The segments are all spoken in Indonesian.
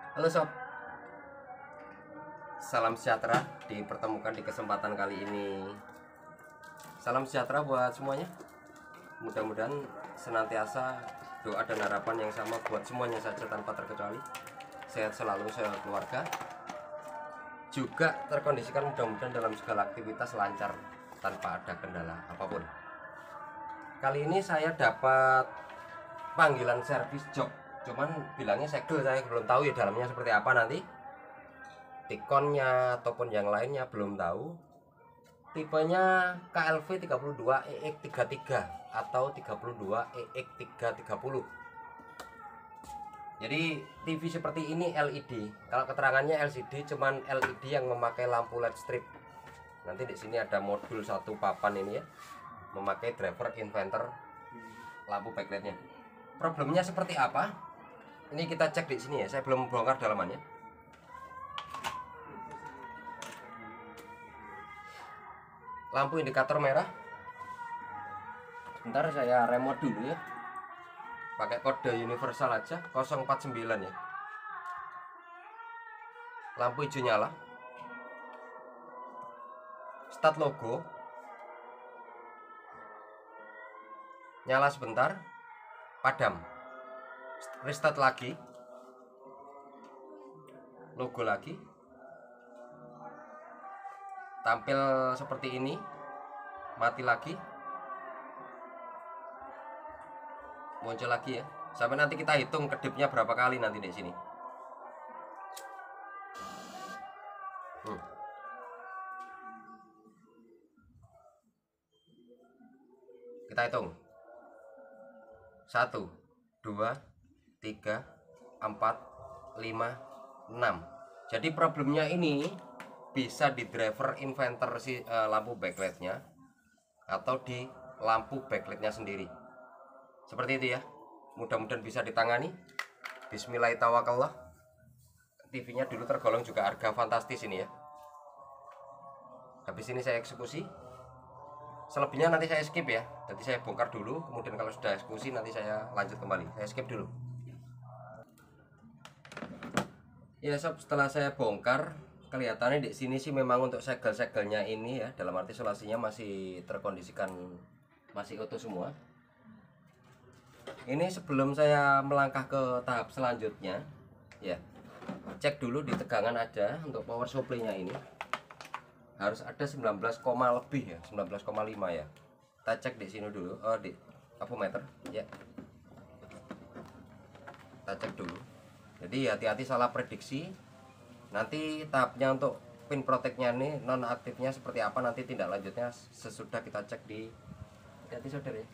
Halo sob, salam sejahtera. Dipertemukan di kesempatan kali ini. Salam sejahtera buat semuanya. Mudah-mudahan senantiasa doa dan harapan yang sama buat semuanya saja tanpa terkecuali. Sehat selalu sekeluarga. Juga terkondisikan mudah-mudahan dalam segala aktivitas lancar tanpa ada kendala apapun. Kali ini saya dapat panggilan servis job. Cuman bilangnya segel, saya belum tahu ya dalamnya seperti apa nanti. Tikonnya ataupun yang lainnya belum tahu. Tipenya KLV 32 EX33 atau 32 EX330. Jadi TV seperti ini LED. Kalau keterangannya LCD, cuman LED yang memakai lampu LED strip. Nanti di sini ada modul satu papan ini ya, memakai driver inverter lampu backlightnya. Problemnya seperti apa? Ini kita cek di sini ya. Saya belum bongkar dalamannya. Lampu indikator merah. Sebentar saya remote dulu ya. Pakai kode universal aja 049 ya. Lampu hijau nyala. Start logo. Nyala sebentar. Padam. Restart lagi. Logo lagi. Tampil seperti ini. Mati lagi. Muncul lagi ya. Sampai nanti kita hitung kedipnya berapa kali nanti di sini. Kita hitung. 1 2 3 4 5 6. Jadi problemnya ini bisa di driver inverter lampu backlightnya atau di lampu backlightnya sendiri. Seperti itu ya. Mudah-mudahan bisa ditangani. Bismillahirrahmanirrahim. TV-nya dulu tergolong juga harga fantastis ini ya. Habis ini saya eksekusi. Selebihnya nanti saya skip ya. Jadi saya bongkar dulu, kemudian kalau sudah eksekusi nanti saya lanjut kembali. Saya skip dulu. Ya sob, setelah saya bongkar, kelihatannya di sini sih memang untuk segel-segelnya ini ya, dalam arti isolasinya masih terkondisikan, masih utuh semua. Ini sebelum saya melangkah ke tahap selanjutnya, ya, cek dulu di tegangan aja untuk power supply-nya ini. Harus ada 19, lebih ya, 19,5 ya. Kita cek di sini dulu, di avometer ya. Kita cek dulu. Jadi hati-hati salah prediksi. Nanti tahapnya untuk pin protectnya ini non aktifnya seperti apa, nanti tindak lanjutnya sesudah kita cek di hati saudara ya.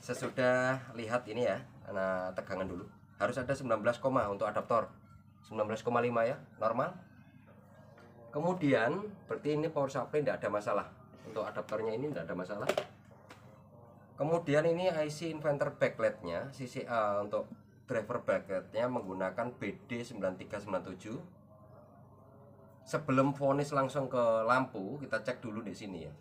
Sesudah lihat ini ya, nah tegangan dulu. Harus ada 19, untuk adaptor 19,5 ya, normal. Kemudian berarti ini power supply tidak ada masalah. Untuk adaptornya ini tidak ada masalah. Kemudian ini IC inverter backlightnya CCA untuk driver backlightnya menggunakan BD9397. Sebelum vonis langsung ke lampu, kita cek dulu di sini ya.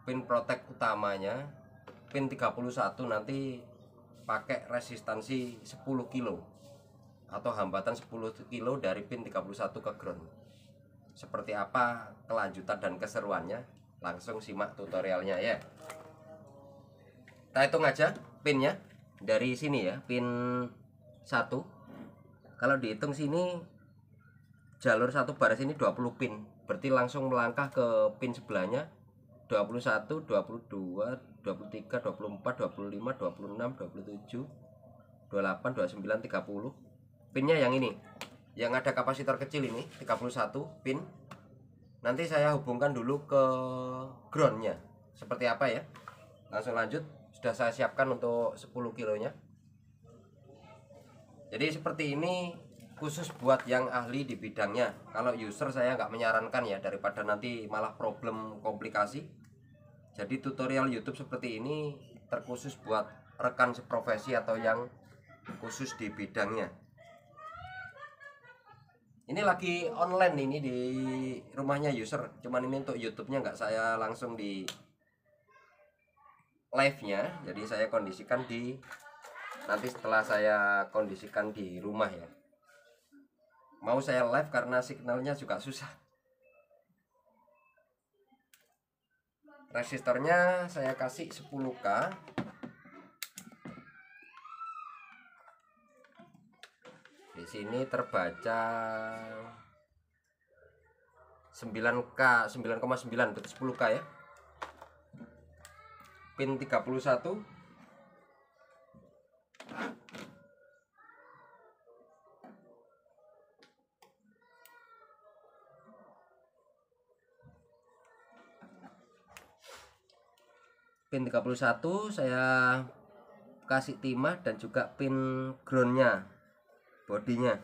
Pin protect utamanya pin 31 nanti pakai resistansi 10 kilo atau hambatan 10 kilo dari pin 31 ke ground. Seperti apa kelanjutan dan keseruannya, langsung simak tutorialnya ya. Kita hitung aja pinnya dari sini ya, pin 1. Kalau dihitung sini jalur 1 baris ini 20 pin, berarti langsung melangkah ke pin sebelahnya 21, 22, 23, 24, 25, 26, 27, 28, 29, 30. Pinnya yang ini, yang ada kapasitor kecil ini 31 pin. Nanti saya hubungkan dulu ke groundnya seperti apa ya. Langsung lanjut. Sudah saya siapkan untuk 10 kilonya. Jadi seperti ini khusus buat yang ahli di bidangnya. Kalau user saya nggak menyarankan ya, daripada nanti malah problem komplikasi. Jadi tutorial YouTube seperti ini terkhusus buat rekan seprofesi atau yang khusus di bidangnya. Ini lagi online ini di rumahnya user, cuman ini untuk YouTube-nya nggak saya langsung di live-nya, jadi saya kondisikan di nanti setelah saya kondisikan di rumah ya. Mau saya live karena signalnya juga susah. Resistornya saya kasih 10K. Di sini terbaca 9K, 9,9 berarti 10K ya. Pin 31. Pin 31 saya kasih timah dan juga pin groundnya, bodinya.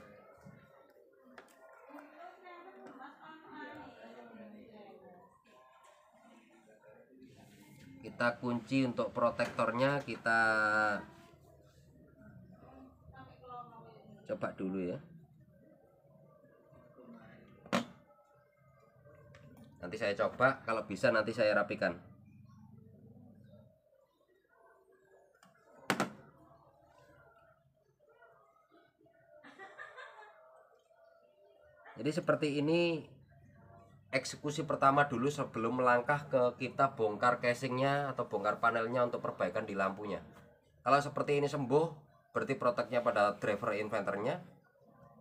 Kita kunci untuk protektornya, kita coba dulu ya. Nanti saya coba, kalau bisa nanti saya rapikan. Jadi seperti ini eksekusi pertama dulu sebelum melangkah ke kita bongkar casingnya atau bongkar panelnya untuk perbaikan di lampunya. Kalau seperti ini sembuh, berarti proteknya pada driver inverternya.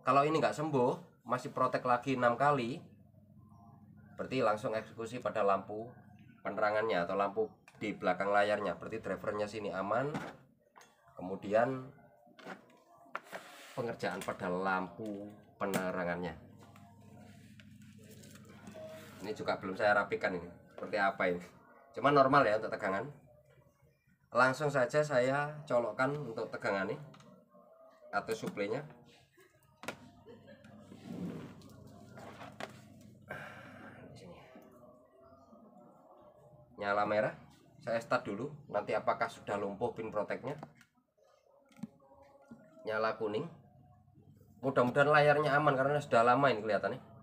Kalau ini nggak sembuh, masih protek lagi 6 kali, berarti langsung eksekusi pada lampu penerangannya atau lampu di belakang layarnya. Berarti drivernya sini aman. Kemudian pengerjaan pada lampu penerangannya. Ini juga belum saya rapikan ini seperti apa ini, cuma normal ya untuk tegangan. Langsung saja saya colokkan untuk tegangan ini atau suplainya. Nyala merah, saya start dulu, nanti apakah sudah lumpuh pin proteknya. Nyala kuning, mudah-mudahan layarnya aman karena sudah lama ini kelihatannya.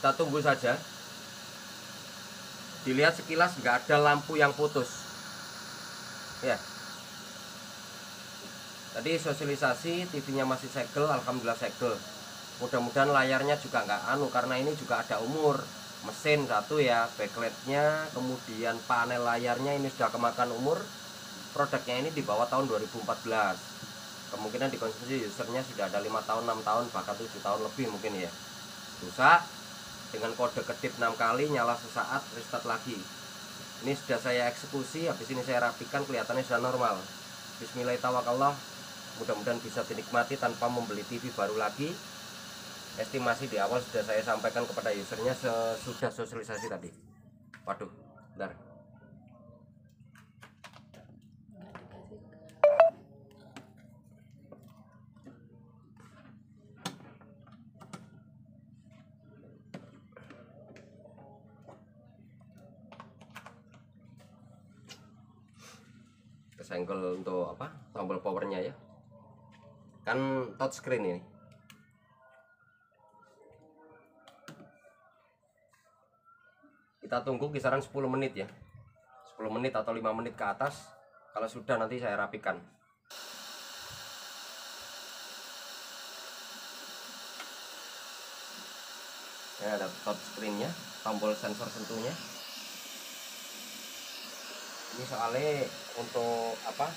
Kita tunggu saja. Dilihat sekilas nggak ada lampu yang putus ya. Tadi sosialisasi TV-nya masih segel, alhamdulillah segel. Mudah-mudahan layarnya juga nggak anu, karena ini juga ada umur mesin satu ya, backlightnya, kemudian panel layarnya ini sudah kemakan umur. Produknya ini di bawah tahun 2014. Kemungkinan dikonsumsi usernya sudah ada 5 tahun, 6 tahun, bahkan 7 tahun lebih mungkin ya. Rusak dengan kode kedip 6 kali, nyala sesaat, restart lagi. Ini sudah saya eksekusi, habis ini saya rapikan, kelihatannya sudah normal. Bismillahirrahmanirrahim. Mudah-mudahan bisa dinikmati tanpa membeli TV baru lagi. Estimasi di awal sudah saya sampaikan kepada usernya sesudah sosialisasi tadi. Waduh, bentar. Kesenggol untuk apa? Tombol powernya ya. Kan touchscreen ini. Kita tunggu kisaran 10 menit ya. 10 menit atau 5 menit ke atas. Kalau sudah nanti saya rapikan. Ini ada touchscreen-nya, tombol sensor sentuhnya. Ini soalnya untuk apa?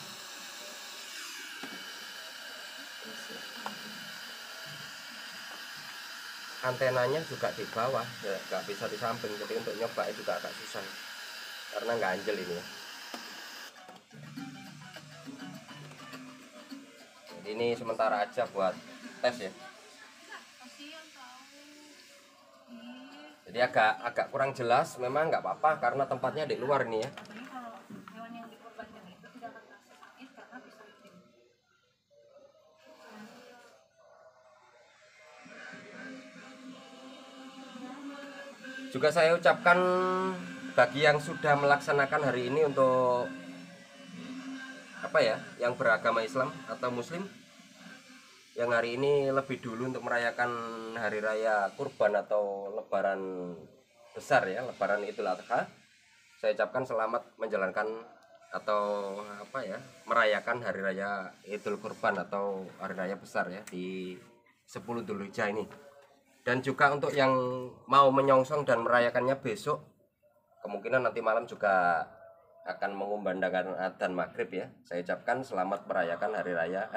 Antenanya juga di bawah, ya, nggak bisa di samping, jadi untuk nyoba juga agak susah karena nggak anjel ini ya. Jadi ini sementara aja buat tes ya. Jadi agak kurang jelas, memang nggak apa-apa karena tempatnya di luar nih ya. Juga saya ucapkan bagi yang sudah melaksanakan hari ini untuk apa ya, yang beragama Islam atau Muslim, yang hari ini lebih dulu untuk merayakan hari raya Kurban atau Lebaran besar ya, Lebaran Idul Adha. Saya ucapkan selamat menjalankan atau apa ya, merayakan hari raya Idul Kurban atau hari raya besar ya di 10 Dzulhijjah ini. Dan juga untuk yang mau menyongsong dan merayakannya besok, kemungkinan nanti malam juga akan mengumandangkan adzan maghrib ya. Saya ucapkan selamat merayakan hari raya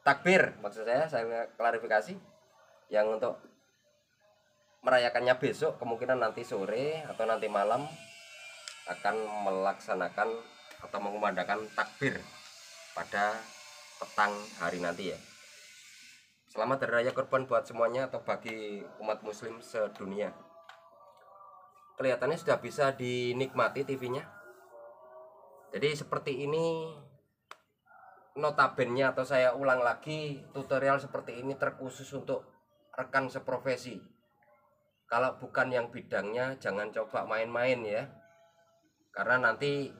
takbir, maksud saya klarifikasi. Yang untuk merayakannya besok kemungkinan nanti sore atau nanti malam akan melaksanakan atau mengumandangkan takbir pada petang hari nanti ya. Selamat Hari Raya Kurban buat semuanya atau bagi umat muslim sedunia. Kelihatannya sudah bisa dinikmati TV-nya. Jadi seperti ini, notabene atau saya ulang lagi, tutorial seperti ini terkhusus untuk rekan seprofesi. Kalau bukan yang bidangnya jangan coba main-main ya. Karena nanti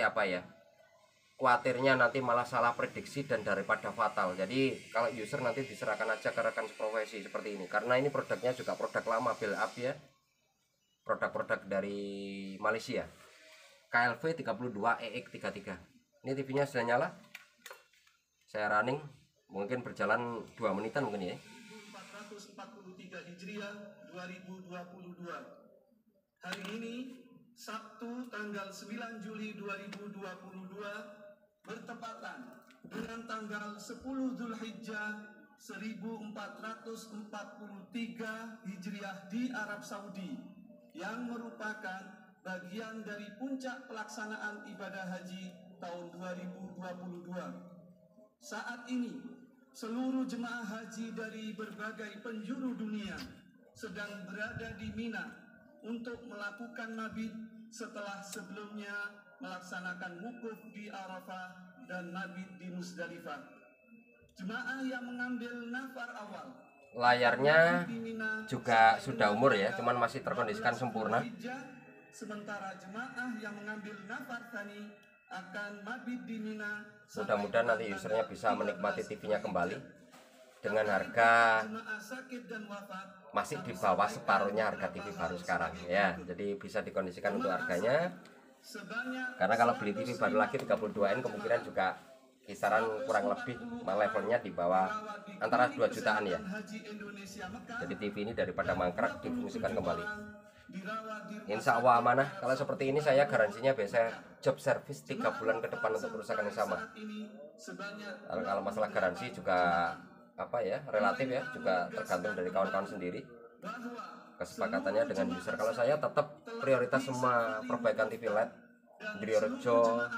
apa ya? Khawatirnya nanti malah salah prediksi dan daripada fatal. Jadi kalau user nanti diserahkan aja ke rekan seprofesi seperti ini. Karena ini produknya juga produk lama, build up ya. Produk-produk dari Malaysia. KLV 32 EX33. Ini TV-nya sudah nyala. Saya running, mungkin berjalan 2 menitan mungkin ya. 443 Hijriah 2022. Hari ini Sabtu tanggal 9 Juli 2022 bertepatan dengan tanggal 10 Dzulhijjah 1443 Hijriah di Arab Saudi, yang merupakan bagian dari puncak pelaksanaan ibadah haji tahun 2022. Saat ini seluruh jemaah haji dari berbagai penjuru dunia sedang berada di Mina untuk melakukan mabit setelah sebelumnya melaksanakan wukuf di Arafah dan mabit di Musdalifah. Jemaah yang mengambil nafar awal, layarnya juga sudah umur ya, cuman masih terkondisikan sempurna. Sementara jemaah yang mengambil nafar tsani akan mabit di Mina. Mudah-mudahan nanti usernya bisa menikmati TV-nya kembali dengan harga masih di bawah separuhnya harga TV baru sekarang ya. Jadi bisa dikondisikan untuk harganya. Karena kalau beli TV baru lagi 32N kemungkinan juga kisaran kurang lebih levelnya di bawah antara 2 jutaan ya. Jadi TV ini daripada mangkrak difungsikan kembali. Insya Allah amanah. Kalau seperti ini saya garansinya biasa job service 3 bulan ke depan untuk kerusakan yang sama. Kalau masalah garansi juga apa ya, relatif ya, juga tergantung dari kawan-kawan sendiri kesepakatannya dengan user. Kalau saya tetap prioritas semua perbaikan TV LED Diorejo,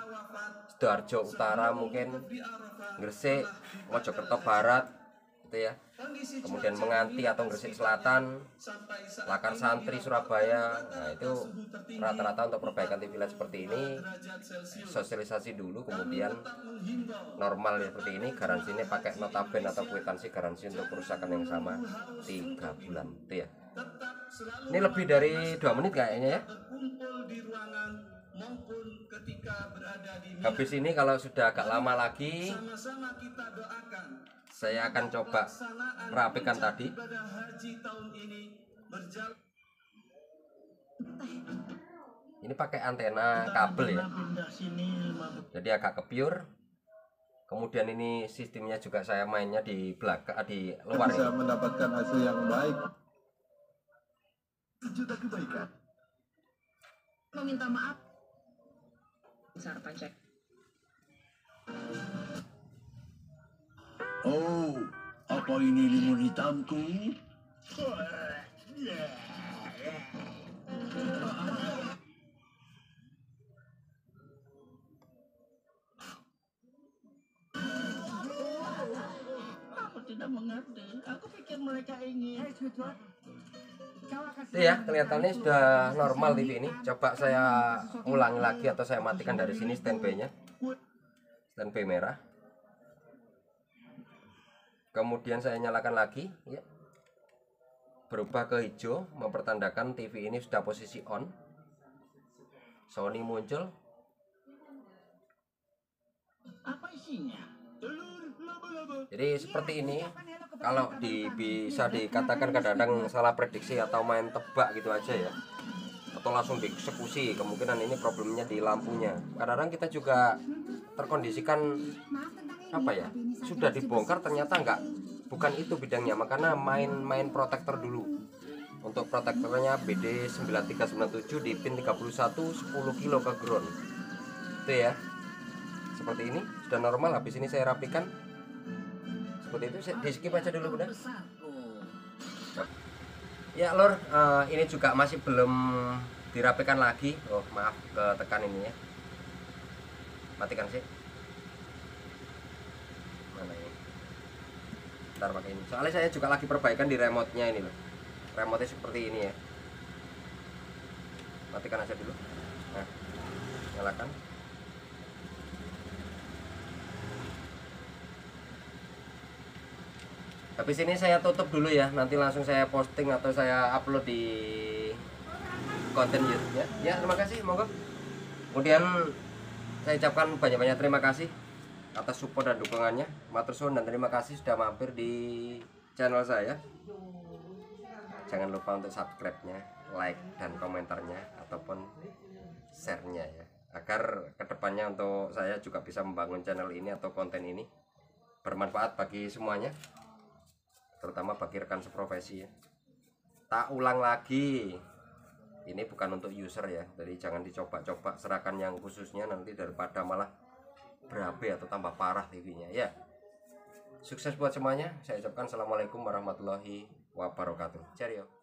Sidoarjo Utara, mungkin Gresik, Mojokerto Barat gitu ya. Kemudian Menganti atau Gresik Selatan, Lakar Santri Surabaya. Nah, itu rata-rata untuk perbaikan TV LED seperti ini sosialisasi dulu, kemudian normal seperti ini garansinya pakai notabene atau kwitansi garansi untuk kerusakan yang sama 3 bulan itu ya. Ini lebih dari 2 menit kayaknya ya. Habis ini kalau sudah agak lama lagi saya akan coba rapikan tadi. Ini pakai antena kabel ya, jadi agak kepiur. Kemudian ini sistemnya juga saya mainnya di belakang, di luar. Bisa mendapatkan hasil yang baik. Juta kebaikan. Meminta maaf. Sarapan cek. Oh, apa ini limun hitamku? Aku tidak mengerti. Aku pikir mereka ingin. Itu ya, kelihatannya sudah normal TV ini. Coba saya ulangi lagi atau saya matikan dari sini standby-nya. Standby merah. Kemudian saya nyalakan lagi ya. Berubah ke hijau mempertandakan TV ini sudah posisi on. Sony muncul. Apa isinya? Telur laba-laba Jadi seperti ini. Kalau bisa dikatakan kadang-kadang salah prediksi atau main tebak gitu aja ya, atau langsung dieksekusi, kemungkinan ini problemnya di lampunya. Kadang-kadang kita juga terkondisikan apa ya, sudah dibongkar ternyata bukan itu bidangnya, makanya main protektor dulu. Untuk protektornya BD9397 di pin 31 10 kilo ke ground itu ya. Seperti ini sudah normal. Habis ini saya rapikan seperti itu. Di skip aja dulu udah ya lor. Ini juga masih belum dirapikan lagi. Oh maaf, ketekan ini ya. Matikan sih. Mana ini? Ntar pakai ini. Soalnya saya juga lagi perbaikan di remote-nya ini loh. Remote-nya seperti ini ya. Matikan aja dulu. Nah, nyalakan. Habis ini saya tutup dulu ya. Nanti langsung saya posting atau saya upload di konten YouTube ya. Ya, terima kasih, monggo. Kemudian saya ucapkan banyak-banyak terima kasih atas support dan dukungannya. Matur suwun dan terima kasih sudah mampir di channel saya. Jangan lupa untuk subscribe-nya, like dan komentarnya ataupun share-nya ya, agar kedepannya untuk saya juga bisa membangun channel ini atau konten ini bermanfaat bagi semuanya, terutama bagi rekan seprofesi ya. Tak ulang lagi, ini bukan untuk user ya, jadi jangan dicoba-coba, serahkan yang khususnya, nanti daripada malah berabe atau tambah parah TV-nya ya. Sukses buat semuanya. Saya ucapkan assalamualaikum warahmatullahi wabarakatuh. Cheerio.